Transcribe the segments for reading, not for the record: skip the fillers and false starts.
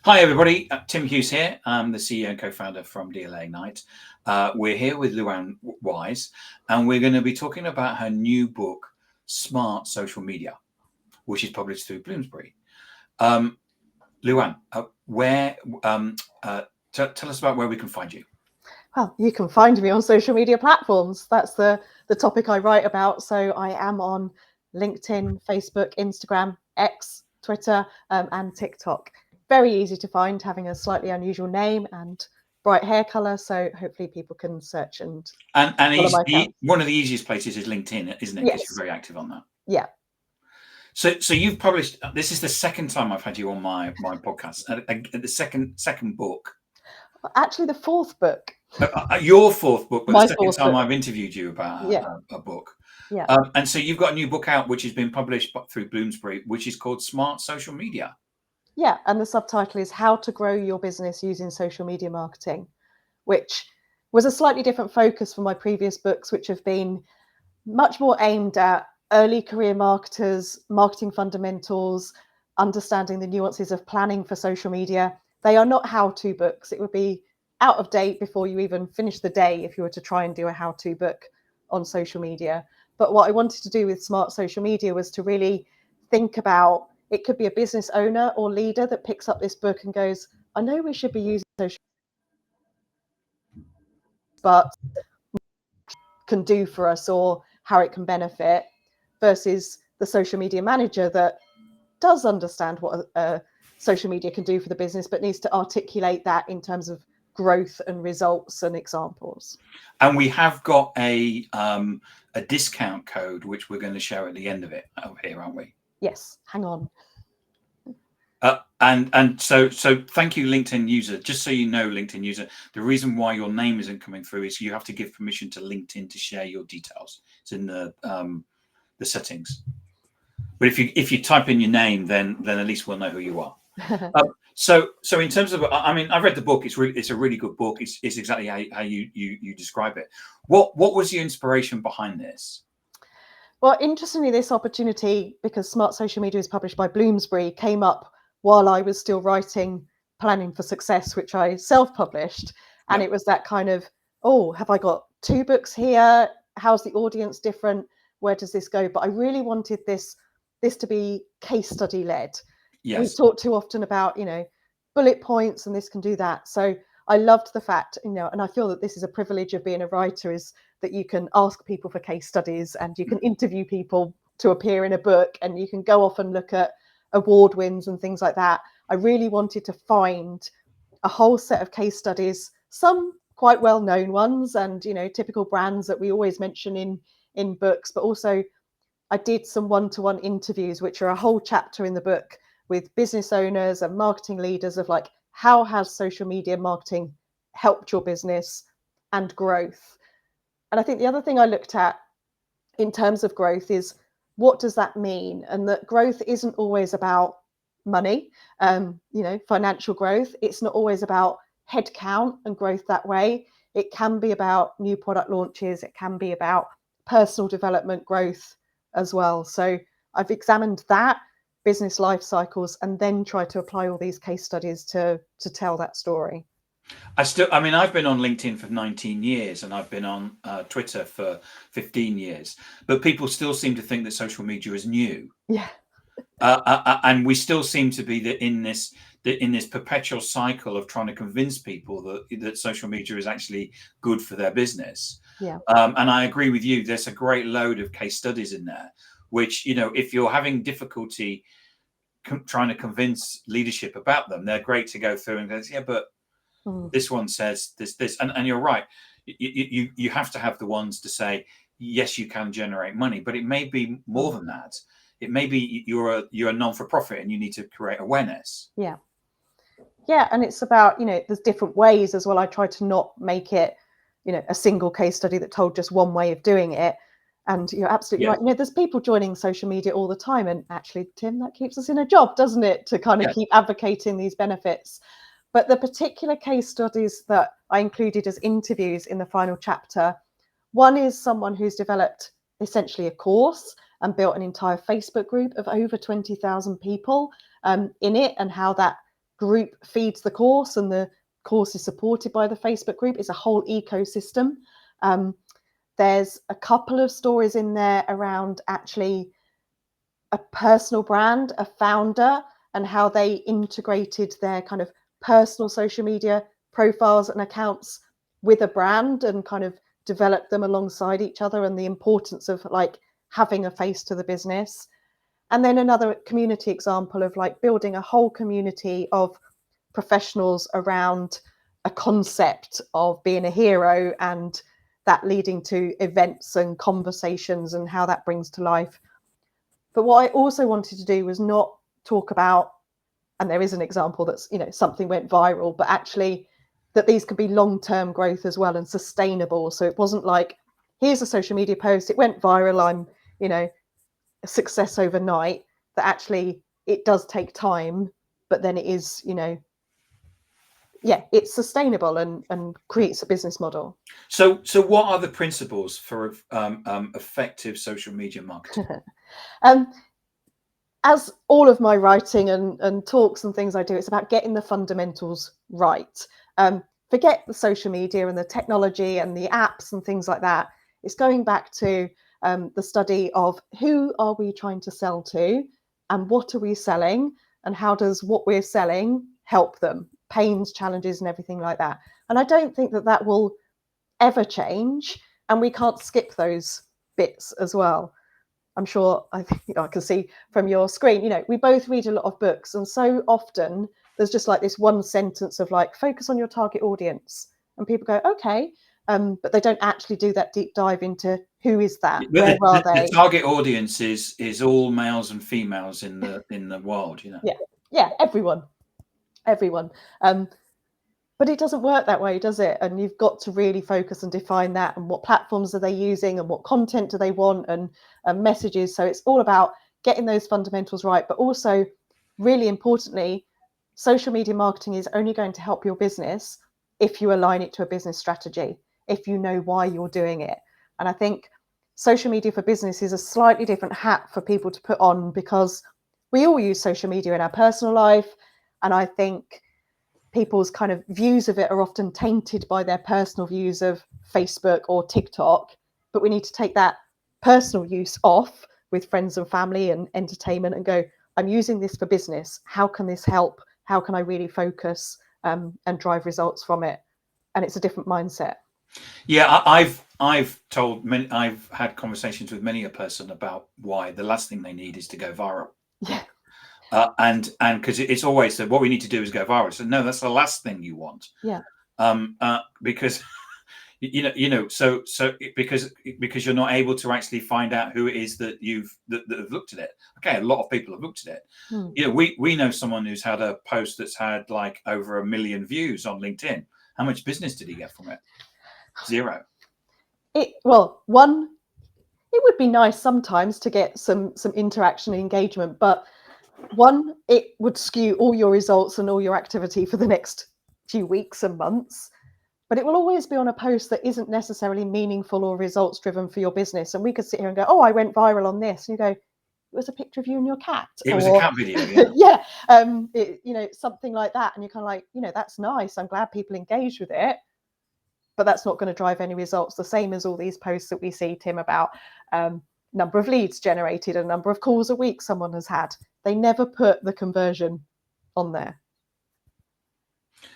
Hi, everybody. Tim Hughes here. I'm the CEO and co-founder from DLA Ignite. We're here with Luan Wise, and we're going to be talking about her new book, Smart Social Media, which is published through Bloomsbury. Luan, tell us about where we can find you. Well, you can find me on social media platforms. That's the topic I write about. So I am on LinkedIn, Facebook, Instagram, X, Twitter, and TikTok. Very easy to find, having a slightly unusual name and bright hair color. So hopefully people can search and follow my account. One of the easiest places is LinkedIn, isn't it? Because you're very active on that. Yeah. So you've published. This is the second time I've had you on my podcast. The second book. Actually, the fourth book. Your fourth book, but My the second time I've interviewed you about a book. Yeah. And so you've got a new book out, which has been published through Bloomsbury, which is called Smart Social Media. Yeah, and the subtitle is How to Grow Your Business Using Social Media Marketing, which was a slightly different focus from my previous books, which have been much more aimed at early career marketers, marketing fundamentals, understanding the nuances of planning for social media. They are not how-to books. It would be out of date before you even finish the day if you were to try and do a how-to book on social media. But what I wanted to do with Smart Social Media was to really think about, it could be a business owner or leader that picks up this book and goes, I know we should be using social media, but can do for us or how it can benefit, versus the social media manager that does understand what social media can do for the business, but needs to articulate that in terms of growth and results and examples. And we have got a discount code, which we're going to show at the end of it over here, aren't we? Yes, hang on. And so thank you, LinkedIn user. Just so you know, LinkedIn user, the reason why your name isn't coming through is you have to give permission to LinkedIn to share your details. It's in the settings. But if you type in your name, then at least we'll know who you are. So in terms of, I mean, I've read the book. It's a really good book. It's exactly how you describe it. What was your inspiration behind this? Well, interestingly, this opportunity, because Smart Social Media is published by Bloomsbury, came up while I was still writing Planning for Success, which I self-published. And It was that kind of, oh, have I got two books here? How's the audience different? Where does this go? But I really wanted this to be case study led. Yes. We talk too often about, bullet points and this can do that. So I loved the fact, and I feel that this is a privilege of being a writer, is that you can ask people for case studies and you can interview people to appear in a book and you can go off and look at award wins and things like that. I really wanted to find a whole set of case studies, some quite well-known ones and, typical brands that we always mention in books, but also I did some one-to-one interviews, which are a whole chapter in the book with business owners and marketing leaders of like, how has social media marketing helped your business and growth? And I think the other thing I looked at in terms of growth is, what does that mean? And that growth isn't always about money, financial growth. It's not always about headcount and growth that way. It can be about new product launches. It can be about personal development growth as well. So I've examined that, business life cycles, and then try to apply all these case studies to tell that story. I've been on LinkedIn for 19 years and I've been on Twitter for 15 years, but people still seem to think that social media is new. Yeah. And we still seem to be in this perpetual cycle of trying to convince people that social media is actually good for their business. Yeah. And I agree with you. There's a great load of case studies in there, which, if you're having difficulty trying to convince leadership about them, they're great to go through and go, yeah, but this one says this, and you're right. You have to have the ones to say, yes, you can generate money, but it may be more than that. It may be you're a non-for-profit and you need to create awareness. Yeah. And it's about, there's different ways as well. I try to not make it, a single case study that told just one way of doing it. And you're absolutely right. There's people joining social media all the time. And actually, Tim, that keeps us in a job, doesn't it? To kind of keep advocating these benefits. But the particular case studies that I included as interviews in the final chapter, one is someone who's developed essentially a course and built an entire Facebook group of over 20,000 people in it, and how that group feeds the course and the course is supported by the Facebook group. It's a whole ecosystem. There's a couple of stories in there around actually a personal brand, a founder, and how they integrated their kind of personal social media profiles and accounts with a brand and kind of developed them alongside each other, and the importance of like having a face to the business. And then another community example of like building a whole community of professionals around a concept of being a hero, and that leading to events and conversations and how that brings to life. But what I also wanted to do was not talk about, and there is an example that's, you know, something went viral, but actually that these could be long-term growth as well and sustainable. So it wasn't like, here's a social media post, it went viral, I'm, you know, a success overnight. That actually it does take time, but then it is, you know, yeah, it's sustainable and creates a business model. So what are the principles for effective social media marketing? As all of my writing and talks and things I do, it's about getting the fundamentals right. Forget the social media and the technology and the apps and things like that. It's going back to the study of who are we trying to sell to and what are we selling and how does what we're selling help them, pains, challenges, and everything like that. And I don't think that that will ever change, and we can't skip those bits as well. I'm sure I can see from your screen, you know, we both read a lot of books, and so often there's just like this one sentence of like, focus on your target audience, and people go, okay, but they don't actually do that deep dive into who is that, where are they? The target audience is all males and females in the world, you know. Yeah, everyone. But it doesn't work that way, does it? And you've got to really focus and define that, and what platforms are they using and what content do they want, and messages. So it's all about getting those fundamentals right. But also, really importantly, social media marketing is only going to help your business if you align it to a business strategy, if you know why you're doing it. And I think social media for business is a slightly different hat for people to put on, because we all use social media in our personal life. And I think people's kind of views of it are often tainted by their personal views of Facebook or TikTok, but we need to take that personal use off with friends and family and entertainment and go, I'm using this for business. How can this help? How can I really focus and drive results from it? And it's a different mindset. Yeah, I've had conversations with many a person about why the last thing they need is to go viral. Yeah. And because it's always said, what we need to do is go viral. So no, that's the last thing you want. Yeah. Because because you're not able to actually find out who it is that that have looked at it. Okay, a lot of people have looked at it. You know, we know someone who's had a post that's had like over 1 million views on LinkedIn. How much business did he get from it? 0. It would be nice sometimes to get some interaction and engagement, but one, it would skew all your results and all your activity for the next few weeks and months. But it will always be on a post that isn't necessarily meaningful or results driven for your business. And we could sit here and go, oh, I went viral on this. And you go, it was a picture of you and your cat. It was a cat video. Yeah. Yeah. Something like that. And you're kind of like, that's nice. I'm glad people engage with it. But that's not going to drive any results. The same as all these posts that we see, Tim, about number of leads generated, a number of calls a week someone has had. They never put the conversion on there.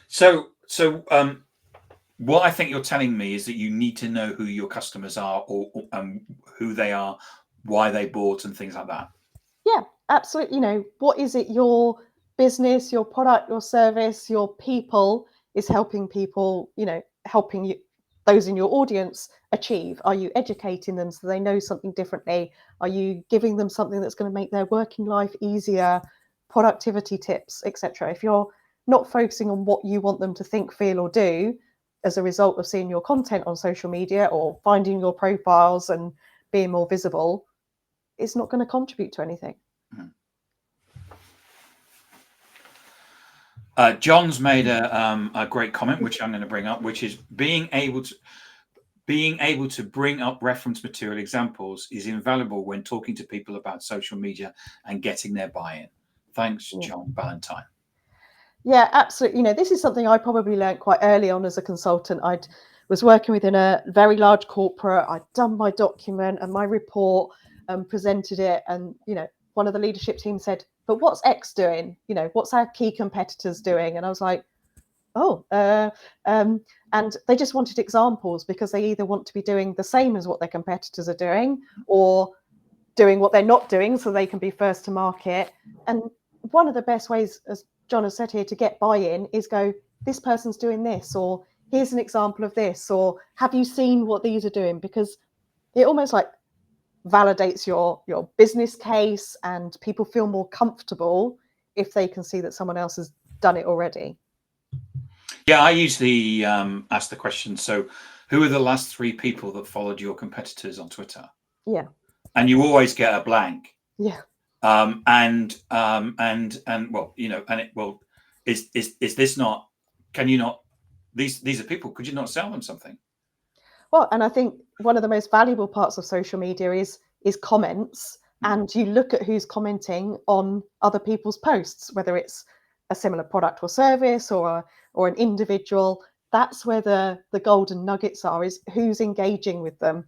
So what I think you're telling me is that you need to know who your customers are, or who they are, why they bought, and things like that. Yeah, absolutely. What is it your business, your product, your service, your people is helping people, helping you, those in your audience achieve? Are you educating them so they know something differently? Are you giving them something that's going to make their working life easier, productivity tips, etc.? If you're not focusing on what you want them to think, feel, or do as a result of seeing your content on social media or finding your profiles and being more visible, it's not going to contribute to anything. John's made a great comment, which I'm going to bring up, which is being able to bring up reference material examples is invaluable when talking to people about social media and getting their buy-in. Thanks, John Ballantyne. Yeah, absolutely. You know, this is something I probably learned quite early on as a consultant. I was working within a very large corporate. I'd done my document and my report and presented it. And, you know, one of the leadership team said, but what's X doing? You know, what's our key competitors doing? And I was like, oh, and they just wanted examples because they either want to be doing the same as what their competitors are doing or doing what they're not doing so they can be first to market. And one of the best ways, as John has said here, to get buy-in is go, this person's doing this, or here's an example of this, or have you seen what these are doing? Because it almost like validates your business case, and people feel more comfortable if they can see that someone else has done it already. Yeah, I usually ask the question, so who are the last 3 people that followed your competitors on Twitter? Yeah. And you always get a blank. Yeah. And well, you know, and it well, is this not, can you not, these are people, could you not sell them something? Well, and I think one of the most valuable parts of social media is comments, and you look at who's commenting on other people's posts, whether it's a similar product or service or an individual. That's where the golden nuggets are, is who's engaging with them,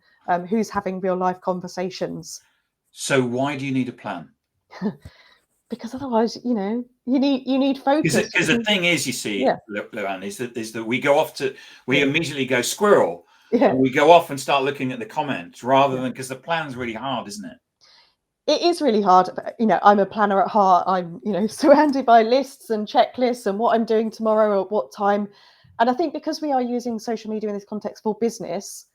who's having real life conversations. So why do you need a plan? Because otherwise, you know, you need focus. Because the thing is, you see, Yeah. Luan, is that we go off to, we Yeah. immediately go squirrel, Yeah. and we go off and start looking at the comments rather than, because the plan's really hard, isn't it? It is really hard. But, you know, I'm a planner at heart. I'm, you know, surrounded by lists and checklists and what I'm doing tomorrow at what time. And I think because we are using social media in this context for business,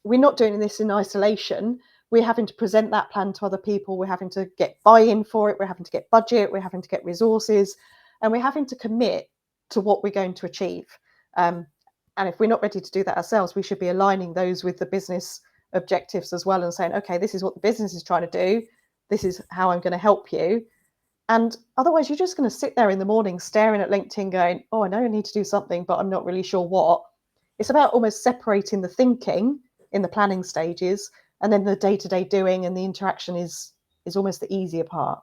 we're not doing this in isolation. We're having to present that plan to other people. We're having to get buy-in for it. We're having to get budget. We're having to get resources, and we're having to commit to what we're going to achieve. And if we're not ready to do that ourselves, we should be aligning those with the business objectives as well, and saying, okay, this is what the business is trying to do. This is how I'm going to help you. And otherwise, you're just going to sit there in the morning staring at LinkedIn going, oh, I know I need to do something, but I'm not really sure what. It's about almost separating the thinking in the planning stages, and then the day-to-day doing and the interaction is almost the easier part.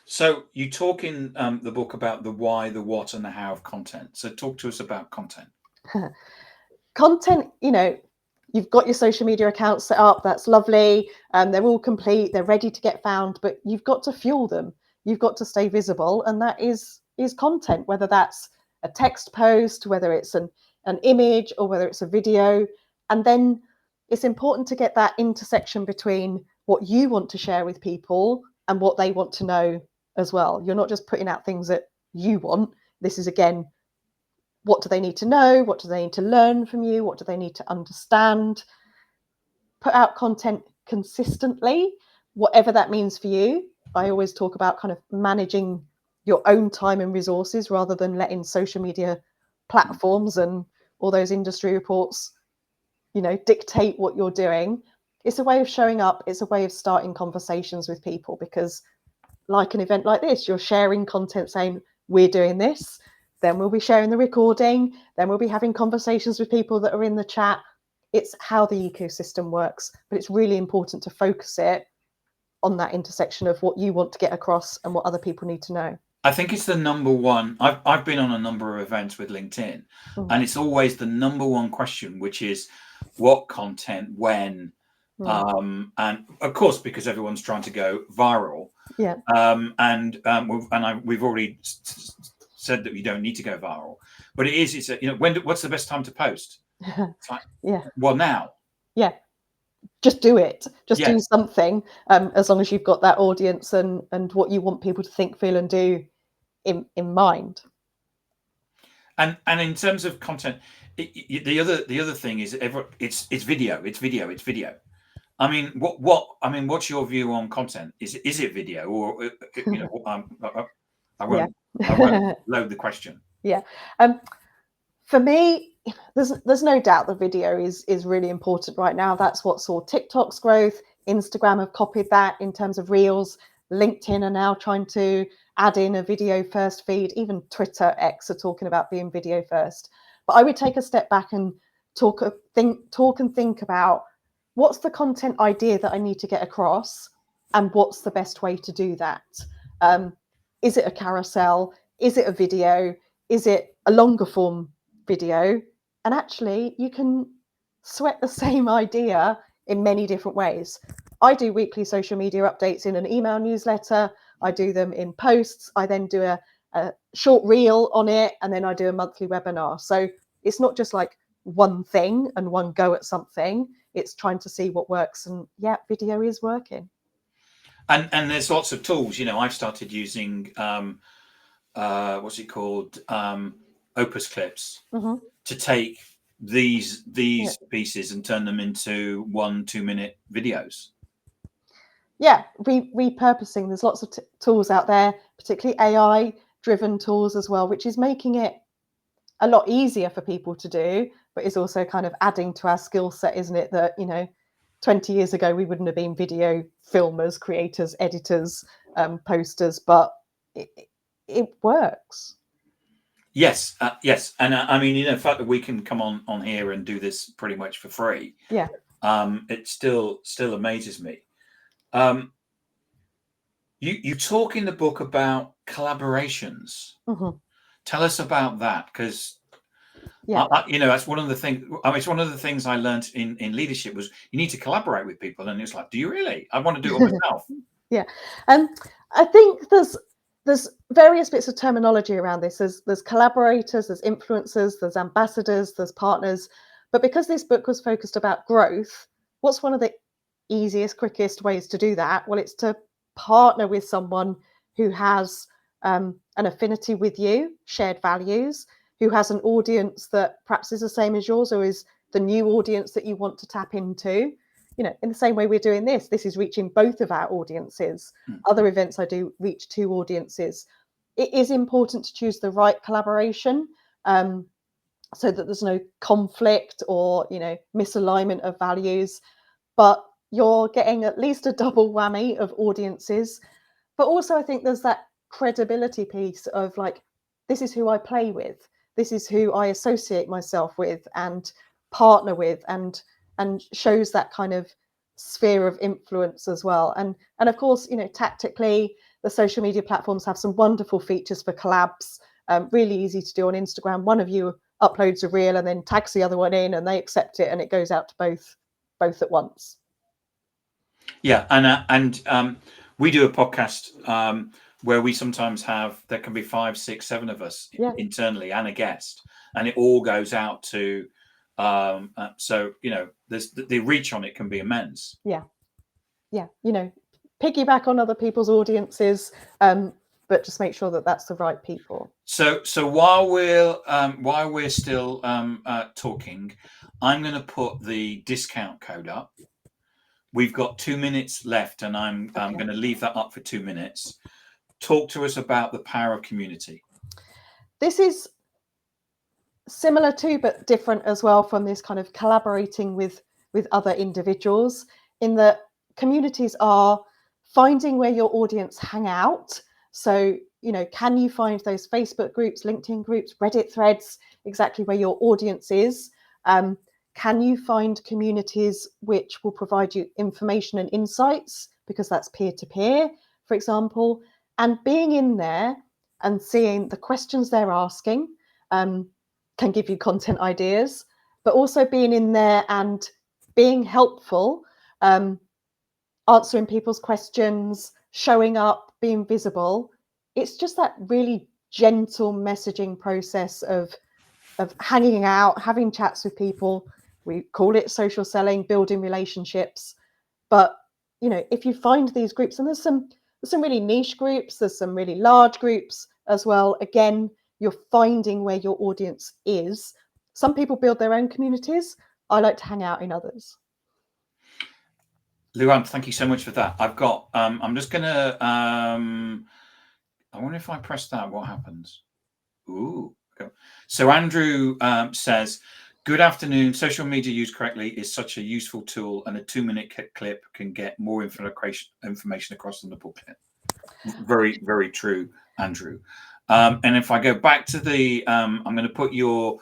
So you talk in the book about the why, the what, and the how of content. So talk to us about content. Content, you know, you've got your social media accounts set up, that's lovely, they're all complete, they're ready to get found, but you've got to fuel them. You've got to stay visible, and that is content, whether that's a text post, whether it's an image, or whether it's a video. And then it's important to get that intersection between what you want to share with people and what they want to know as well. You're not just putting out things that you want. This is, again, what do they need to know? What do they need to learn from you? What do they need to understand? Put out content consistently, whatever that means for you. I always talk about kind of managing your own time and resources rather than letting social media platforms and all those industry reports, you know, dictate what you're doing. It's a way of showing up. It's a way of starting conversations with people, because like an event like this, you're sharing content saying, we're doing this. Then we'll be sharing the recording. Then we'll be having conversations with people that are in the chat. It's how the ecosystem works, but it's really important to focus it on that intersection of what you want to get across and what other people need to know. I think it's the number one. I've been on a number of events with LinkedIn, and it's always the number one question, which is what content, when, and of course, because everyone's trying to go viral. Yeah. We've already said that you don't need to go viral, but it's you know, what's the best time to post? It's like, yeah. Well, now. Yeah. Just do it. Just Yes. do something, as long as you've got that audience and what you want people to think, feel, and do in mind. And in terms of content, the other thing is it's video. I mean, what's your view on content? Is it video, or you know? I won't load the question. Yeah. For me, there's no doubt the video is really important right now. That's what saw TikTok's growth. Instagram have copied that in terms of Reels. LinkedIn are now trying to add in a video first feed. Even Twitter, X, are talking about being video first. But I would take a step back and talk and think about, what's the content idea that I need to get across, and what's the best way to do that? Is it a carousel? Is it a video? Is it a longer form video? And actually, you can sweat the same idea in many different ways. I do weekly social media updates in an email newsletter. I do them in posts. I then do a short reel on it, and then I do a monthly webinar. So it's not just like one thing and one go at something. It's trying to see what works, and yeah, video is working. And there's lots of tools. You know, I've started using what's it called, Opus clips, to take these pieces and turn them into 1-2 minute videos. Yeah, repurposing. There's lots of tools out there, particularly AI driven tools as well, which is making it a lot easier for people to do, but is also kind of adding to our skill set, isn't it? That, you know, 20 years ago we wouldn't have been video filmers, creators, editors, posters, but it works. Yes, yes, and I mean, you know, the fact that we can come on here and do this pretty much for free, yeah, it still amazes me. You talk in the book about collaborations. Tell us about that, because you know, that's one of the things. I mean, it's one of the things I learned in leadership was you need to collaborate with people, and it's like, do you really? I want to do it myself. Yeah, I think there's various bits of terminology around this. There's collaborators, there's influencers, there's ambassadors, there's partners. But because this book was focused about growth, what's one of the easiest, quickest ways to do that? Well, it's to partner with someone who has an affinity with you, shared values, who has an audience that perhaps is the same as yours, or is the new audience that you want to tap into. You know, in the same way we're doing this is reaching both of our audiences. Other events I do reach two audiences. It is important to choose the right collaboration, so that there's no conflict or, you know, misalignment of values, but you're getting at least a double whammy of audiences. But also I think there's that credibility piece of like, this is who I play with, this is who I associate myself with and partner with, and shows that kind of sphere of influence as well. And of course, you know, tactically, the social media platforms have some wonderful features for collabs, really easy to do on Instagram. One of you uploads a reel and then tags the other one in, and they accept it, and it goes out to both at once. Yeah, and we do a podcast where we sometimes there can be 5, 6, 7 of us internally and a guest, and it all goes out to so, you know, there's the reach on it can be immense. Yeah, you know, piggyback on other people's audiences, but just make sure that that's the right people. So while we're still talking, I'm going to put the discount code up. We've got 2 minutes left, and I'm going to leave that up for 2 minutes. Talk to us about the power of community. This is similar to, but different as well, from this kind of collaborating with other individuals, in that communities are finding where your audience hang out. So, you know, can you find those Facebook groups, LinkedIn groups, Reddit threads, exactly where your audience is? Can you find communities which will provide you information and insights, because that's peer-to-peer, for example, and being in there and seeing the questions they're asking can give you content ideas, but also being in there and being helpful, answering people's questions, showing up, being visible. It's just that really gentle messaging process of hanging out, having chats with people. We call it social selling, building relationships. But, you know, if you find these groups, and there's some really niche groups, there's some really large groups as well. Again, you're finding where your audience is. Some people build their own communities. I like to hang out in others. Luan, thank you so much for that. I've got, I'm just going to, I wonder if I press that, what happens? Ooh. Okay. So Andrew says, good afternoon. Social media used correctly is such a useful tool, and a 2-minute clip can get more information across than the booklet. Very, very true, Andrew. And if I go back to the, I'm going to put your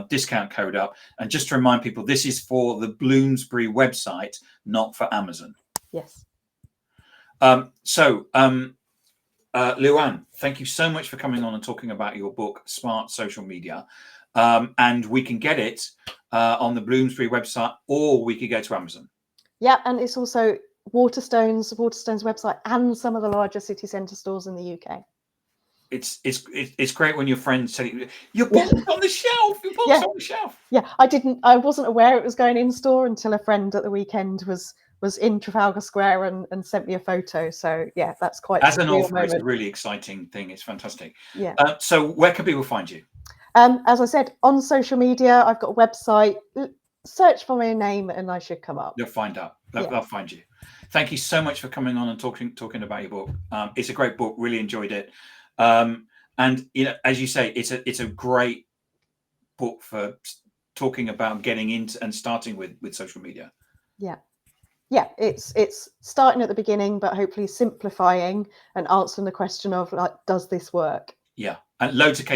discount code up. And just to remind people, this is for the Bloomsbury website, not for Amazon. Yes. Luan, thank you so much for coming on and talking about your book, Smart Social Media. And we can get it on the Bloomsbury website, or we could go to Amazon. Yeah, and it's also Waterstone's website and some of the larger city centre stores in the UK. It's great when your friends tell you your book's on the shelf. Your book's on the shelf. Yeah, I wasn't aware it was going in store until a friend at the weekend was in Trafalgar Square and sent me a photo. So yeah, that's quite as an author, moment. it's a really exciting thing. It's fantastic. Yeah. So where can people find you? As I said, on social media, I've got a website. Search for my name and I should come up. You'll find out. They'll find you. Thank you so much for coming on and talking about your book. It's a great book. Really enjoyed it. And you know, as you say, it's a great book for talking about getting into and starting with social media. Yeah, it's starting at the beginning, but hopefully simplifying and answering the question of, like, does this work? Yeah, and loads of case